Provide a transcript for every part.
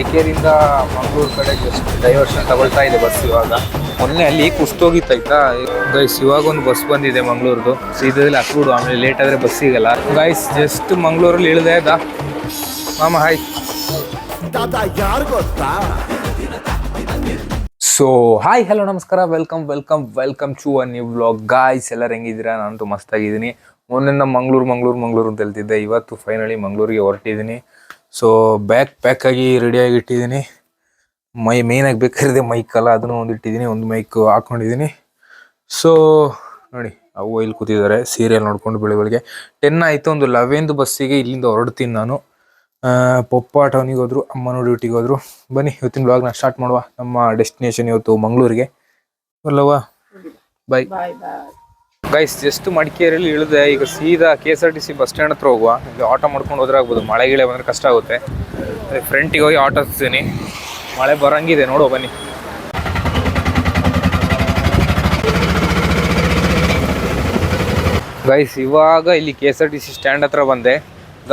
ಮಡಿಕೇರಿಯಿಂದ ಮಂಗಳೂರು ಕಡೆ just diversion ತಗೊಳ್ತಾ ಇದೆ ಬಸ್ ಇವಾಗ. ಮೊನ್ನೆ ಅಲ್ಲಿ ಕುಸ್ತೋಗಿತ್ತಾಯ್ತಾ ಗೈಸ್, ಇವಾಗ ಒಂದು ಬಸ್ ಬಂದಿದೆ ಮಂಗಳೂರ್ದು. ಸೀದಲ್ಲಿ ಹತ್ಬಿಡು, ಆಮೇಲೆ ಲೇಟ್ ಆದರೆ ಬಸ್ ಸಿಗಲ್ಲ ಗೈಸ್. ಜಸ್ಟ್ ಮಂಗಳೂರಲ್ಲಿ ಇಳಿದೆ ಮಾಮ ಹಾಯ್. ಸೊ ಹಾಯ್ ಹಲೋ ನಮಸ್ಕಾರ, welcome to a new vlog guys. ಎಲ್ಲರೂ ಹೆಂಗಿದ್ದೀರಾ? ನಾನಂತೂ ಮಸ್ತಾಗಿದ್ದೀನಿ. ಮೊನ್ನೆಯಿಂದ ಮಂಗಳೂರು ಅಂತ ಹೇಳ್ತಿದ್ದೆ. ಇವತ್ತು ಫೈನಲಿ ಮಂಗಳೂರಿಗೆ ಹೊರಟಿದ್ದೀನಿ. ಸೊ ಪ್ಯಾಕ್ ಆಗಿ ರೆಡಿಯಾಗಿ ಇಟ್ಟಿದ್ದೀನಿ. ಮೇಯ್ನಾಗಿ ಬೇಕಾಗಿದೆ ಮೈಕ್ ಅಲ್ಲ, ಅದನ್ನು ಒಂದು ಇಟ್ಟಿದ್ದೀನಿ, ಒಂದು ಮೈಕ್ ಹಾಕ್ಕೊಂಡಿದ್ದೀನಿ. ಸೊ ನೋಡಿ, ಅವು ಇಲ್ಲಿ ಕೂತಿದ್ದಾರೆ ಸೀರಿಯಲ್ ನೋಡ್ಕೊಂಡು ಬೆಳಿಗ್ಗೆ 10 ಆಯಿತು. ಒಂದು 11 ಬಸ್ಸಿಗೆ ಇಲ್ಲಿಂದ ಹೊರಡ್ತೀನಿ ನಾನು. ಪಪ್ಪ ಟೌನಿಗೆ ಹೋದ್ರು, ಅಮ್ಮನೂ ಡ್ಯೂಟಿಗೆ ಹೋದ್ರು. ಬನ್ನಿ ಇವತ್ತಿನ ವ್ಲಾಗ್ನ ಸ್ಟಾರ್ಟ್ ಮಾಡುವ. ನಮ್ಮ ಡೆಸ್ಟಿನೇಷನ್ ಇವತ್ತು ಮಂಗಳೂರಿಗೆ ಅಲ್ಲವಾ. Bye guys. ಜಸ್ಟ್ ಮಡಿಕೇರಿಯಲ್ಲಿ ಇಳಿದೆ. ಈಗ ಸೀದಾ KSRTC ಬಸ್ ಸ್ಟ್ಯಾಂಡ್ ಹತ್ರ ಹೋಗುವ. ಈಗ ಆಟೋ ಮಾಡ್ಕೊಂಡು ಹೋದ್ರೆ ಆಗ್ಬೋದು, ಮಳೆ ಗಿಳೆ ಬಂದರೆ ಕಷ್ಟ ಆಗುತ್ತೆ. ಅದೇ ಫ್ರಂಟಿಗೆ ಹೋಗಿ ಆಟೋ ಹತ್ತೀನಿ. ಮಳೆ ಬರೋಂಗಿದೆ, ನೋಡುವ ಬನ್ನಿ. ಗೈಸ್ ಇವಾಗ ಇಲ್ಲಿ KSRTC ಸ್ಟ್ಯಾಂಡ್ ಹತ್ರ ಬಂದೆ.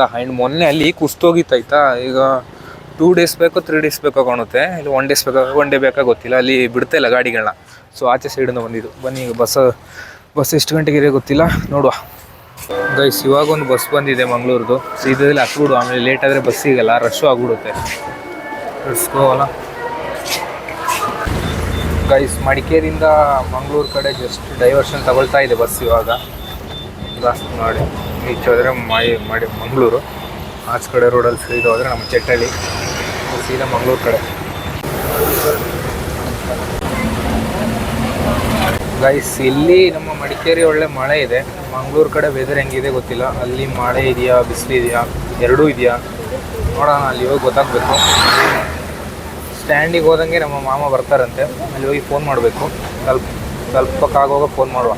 ಆ್ಯಂಡ್ ಮೊನ್ನೆ ಅಲ್ಲಿ ಕುಸ್ತೋಗಿತ್ತಾಯ್ತಾ. ಈಗ 2 ಡೇಸ್ ಬೇಕೋ 3 ಡೇಸ್ ಬೇಕೋ ಕಾಣುತ್ತೆ. ಇಲ್ಲಿ 1 ಡೇ ಬೇಕಾ ಗೊತ್ತಿಲ್ಲ. ಅಲ್ಲಿ ಬಿಡ್ತಾ ಇಲ್ಲ ಗಾಡಿಗಳನ್ನ. ಸೊ ಆಚೆ ಸೈಡಿಂದ ಬಂದಿದ್ದು. ಬನ್ನಿ, ಈಗ ಬಸ್ ಎಷ್ಟು ಗಂಟೆಗೆ ಇದೆ ಗೊತ್ತಿಲ್ಲ, ನೋಡುವ. ಗೈಸ್ ಇವಾಗ ಒಂದು ಬಸ್ ಬಂದಿದೆ ಮಂಗಳೂರ್ದು. ಸೀದಲ್ಲಿ ಹತ್ಬಿಡು, ಆಮೇಲೆ ಲೇಟ್ ಆದರೆ ಬಸ್ ಸಿಗಲ್ಲ, ರಶ್ಶು ಆಗ್ಬಿಡುತ್ತೆ. ರಶ್ಗೋವಲ್ಲ ಗೈಸ್. ಮಡಿಕೇರಿಯಿಂದ ಮಂಗಳೂರು ಕಡೆ ಜಸ್ಟ್ ಡೈವರ್ಷನ್ ತಗೊಳ್ತಾ ಇದೆ ಬಸ್ ಇವಾಗ. ನೋಡಿ, ಈಚೆ ಹೋದರೆ ಮಂಗಳೂರು, ಆಚೆ ಕಡೆ ರೋಡಲ್ಲಿ ಸೀದಾ ಹೋದರೆ ನಮ್ಮ ಚೆಟ್ಟಳ್ಳಿ, ಸೀದಾ ಮಂಗಳೂರು ಕಡೆ. ಗೈಸ್ ಇಲ್ಲಿ ನಮ್ಮ ಮಡಿಕೇರಿ ಒಳ್ಳೆ ಮಳೆ ಇದೆ. ಮಂಗಳೂರು ಕಡೆ ವೆದರ್ ಹೆಂಗಿದೆ ಗೊತ್ತಿಲ್ಲ. ಅಲ್ಲಿ ಮಳೆ ಇದೆಯಾ ಬಿಸಿಲಿದೆಯಾ ಎರಡೂ ಇದೆಯಾ ನೋಡೋಣ. ಅಲ್ಲಿ ಹೋಗಿ ಗೊತ್ತಾಗಬೇಕು. ಸ್ಟ್ಯಾಂಡಿಗೆ ಹೋದಂಗೆ ನಮ್ಮ ಮಾಮ ಬರ್ತಾರಂತೆ, ಅಲ್ಲಿ ಹೋಗಿ ಫೋನ್ ಮಾಡಬೇಕು. ಸ್ವಲ್ಪಕ್ಕಾಗೋಗ ಫೋನ್ ಮಾಡುವ.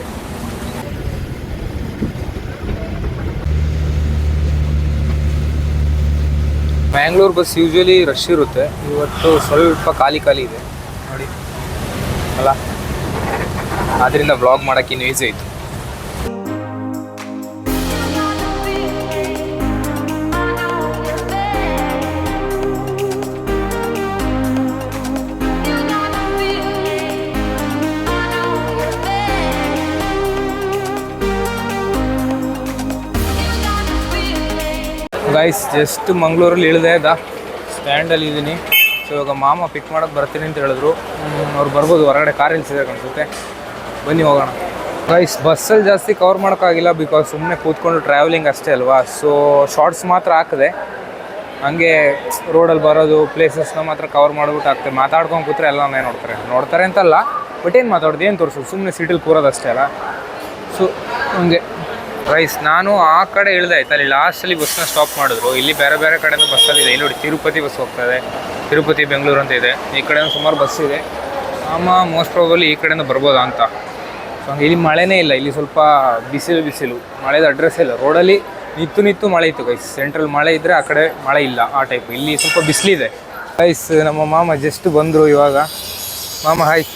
ಮ್ಯಾಂಗ್ಳೂರು ಬಸ್ ಯೂಶ್ವಲಿ ರಶ್ ಇರುತ್ತೆ. ಇವತ್ತು ಸ್ವಲ್ಪ ಖಾಲಿ ಇದೆ ನೋಡಿ ಅಲ್ಲ, ಆದ್ದರಿಂದ ವ್ಲಾಗ್ ಮಾಡೋಕ್ಕೆ ಇನ್ನೂ ಈಸಿ ಆಯಿತು. ಗೈಸ್ ಜಸ್ಟ್ ಮಂಗಳೂರಲ್ಲಿ ಇಳಿದೆ. ಸ್ಟ್ಯಾಂಡಲ್ಲಿ ಇದ್ದೀನಿ. ಸೊ ಇವಾಗ ಮಾಮ ಪಿಕ್ ಮಾಡೋಕ್ಕೆ ಬರ್ತೀನಿ ಅಂತ ಹೇಳಿದ್ರು. ಅವ್ರು ಬರ್ಬೋದು, ಹೊರಗಡೆ ಕಾರ್ ನಿಲ್ಸಿದ್ದಾರೆ ಅನಿಸುತ್ತೆ. ಬನ್ನಿ ಹೋಗೋಣ. ಗೈಸ್ ಬಸ್ಸಲ್ಲಿ ಜಾಸ್ತಿ ಕವರ್ ಮಾಡೋಕ್ಕಾಗಿಲ್ಲ, ಬಿಕಾಸ್ ಸುಮ್ಮನೆ ಕೂತ್ಕೊಂಡು ಟ್ರಾವೆಲಿಂಗ್ ಅಷ್ಟೇ ಅಲ್ವಾ. ಸೊ ಶಾರ್ಟ್ಸ್ ಮಾತ್ರ ಹಾಕಿದೆ. ಹಂಗೆ ರೋಡಲ್ಲಿ ಬರೋದು ಪ್ಲೇಸಸ್ನ ಮಾತ್ರ ಕವರ್ ಮಾಡಿಬಿಟ್ಟು ಆಗ್ತದೆ. ಮಾತಾಡ್ಕೊಂಡು ಕೂತ್ರೆ ಎಲ್ಲನೇ ನೋಡ್ತಾರೆ ಅಂತಲ್ಲ, ಬಟ್ ಏನು ಮಾತಾಡೋದು, ಏನು ತೋರಿಸೋದು, ಸುಮ್ಮನೆ ಸೀಟಲ್ಲಿ ಕೂರೋದು ಅಷ್ಟೇ ಅಲ್ಲ. ಸೊ ಹಂಗೆ ಗೈಸ್ ನಾನು ಆ ಕಡೆ ಇಳಿದೆ ಆಯ್ತು. ಅಲ್ಲಿ ಲಾಸ್ಟಲ್ಲಿ ಬಸ್ನ ಸ್ಟಾಪ್ ಮಾಡಿದ್ರು. ಇಲ್ಲಿ ಬೇರೆ ಕಡೆಯಿಂದ ಬಸ್ಸಲ್ಲಿದೆ. ಇಲ್ಲಿ ನೋಡಿ, ತಿರುಪತಿ ಬಸ್ ಹೋಗ್ತಾ ಇದೆ. ತಿರುಪತಿ ಬೆಂಗಳೂರು ಅಂತ ಇದೆ. ಈ ಕಡೆಯಿಂದ ಸುಮಾರು ಬಸ್ ಇದೆ. ಮೋಸ್ಟ್ ಪ್ರಾಬಲಿ ಈ ಕಡೆಯಿಂದ ಬರ್ಬೋದಾ ಅಂತ. ಸೊ ಹಂಗೆ ಇಲ್ಲಿ ಮಳೆನೇ ಇಲ್ಲ. ಇಲ್ಲಿ ಸ್ವಲ್ಪ ಬಿಸಿಲು, ಮಳೆದ ಅಡ್ರೆಸ್ ಇಲ್ಲ. ರೋಡಲ್ಲಿ ನಿತ್ತು ಮಳೆ ಇತ್ತು ಗೈಸ್. ಸೆಂಟ್ರಲ್ ಮಳೆ ಇದ್ದರೆ ಆ ಕಡೆ ಮಳೆ ಇಲ್ಲ, ಆ ಟೈಪ್. ಇಲ್ಲಿ ಸ್ವಲ್ಪ ಬಿಸಿಲಿದೆ ಗೈಸ್. ನಮ್ಮ ಮಾಮ ಜಸ್ಟ್ ಬಂದರು ಇವಾಗ. ಮಾಮ ಹಾಯ್.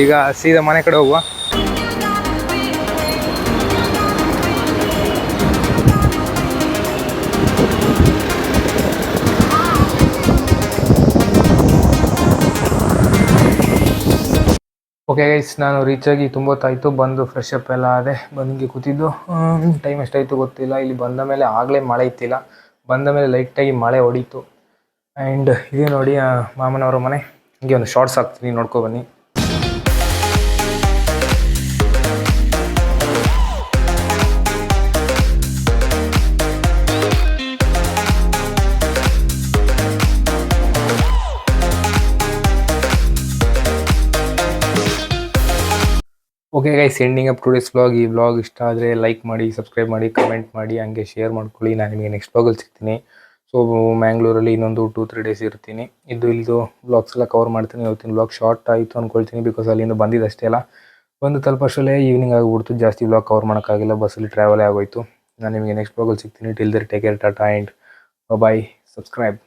ಈಗ ಸೀದಾ ಮನೆ ಕಡೆ ಹೋಗುವ. ಓಕೆ ಗೈಸ್, ನಾನು ರೀಚಾಗಿ ತುಂಬ ಹೊತ್ತಾಯಿತು. ಬಂದು ಫ್ರೆಶ್ ಅಪ್ ಎಲ್ಲ ಆದೆ. ಬಂದು ಕೂತಿದ್ದು. ಟೈಮ್ ಎಷ್ಟಾಯಿತು ಗೊತ್ತಿಲ್ಲ. ಇಲ್ಲಿ ಬಂದ ಮೇಲೆ ಆಗಲೇ ಮಳೆ ಇತ್ತಿಲ್ಲ. ಬಂದ ಮೇಲೆ ಲೈಟಾಗಿ ಮಳೆ ಹೊಡೀತು. ಆ್ಯಂಡ್ ಇದು ನೋಡಿ ಮಾಮನವರ ಮನೆ. ಹೀಗೆ ಒಂದು ಶಾರ್ಟ್ಸ್ ಹಾಕ್ತೀನಿ, ನೋಡ್ಕೊಬನ್ನಿ. Okay guys, ending up today's vlog. ಈ ವ್ಲಾಗ್ ಇಷ್ಟ ಆದರೆ ಲೈಕ್ ಮಾಡಿ, ಸಬ್ಸ್ಕ್ರೈಬ್ ಮಾಡಿ, ಕಮೆಂಟ್ ಮಾಡಿ, ಹಂಗೆ ಶೇರ್ ಮಾಡ್ಕೊಳ್ಳಿ. ನಾನು ನಿಮಗೆ ನೆಕ್ಸ್ಟ್ ವ್ಲಾಗಲ್ಲಿ ಸಿಗ್ತೀನಿ. ಸೊ ಮ್ಯಾಂಗ್ಳೂರಲ್ಲಿ ಇನ್ನೊಂದು 2-3 ಡೇಸ್ ಇರ್ತೀನಿ. ಇಲ್ಲಿದು ವ್ಲಾಗ್ಸ್ ಎಲ್ಲ ಕವರ್ ಮಾಡ್ತೀನಿ. ಇವತ್ತಿನ ವ್ಲಾಗ್ ಶಾರ್ಟ್ ಆಯಿತು ಅಂದ್ಕೊಳ್ತೀನಿ, ಬಿಕಾಸ್ ಅಲ್ಲಿಂದ ಬಂದಿದ್ದಷ್ಟೇ ಅಲ್ಲ. ಬಂದು ತಲುಪಷ್ಟರಲ್ಲೇ ಈವ್ನಿಂಗ್ ಆಗಿಬಿಡ್ತು. ಜಾಸ್ತಿ ವ್ಲಾಗ್ ಕವರ್ ಮಾಡೋಕ್ಕಾಗಿಲ್ಲ, ಬಸ್ಸಲ್ಲಿ ಟ್ರಾವೆಲೇ ಆಗೋಯ್ತು. ನಾನು ನಿಮಗೆ ನೆಕ್ಸ್ಟ್ ವ್ಲಾಗಲ್ಲಿ ಸಿಗ್ತೀನಿ. Till there take care, tata and bye. Subscribe.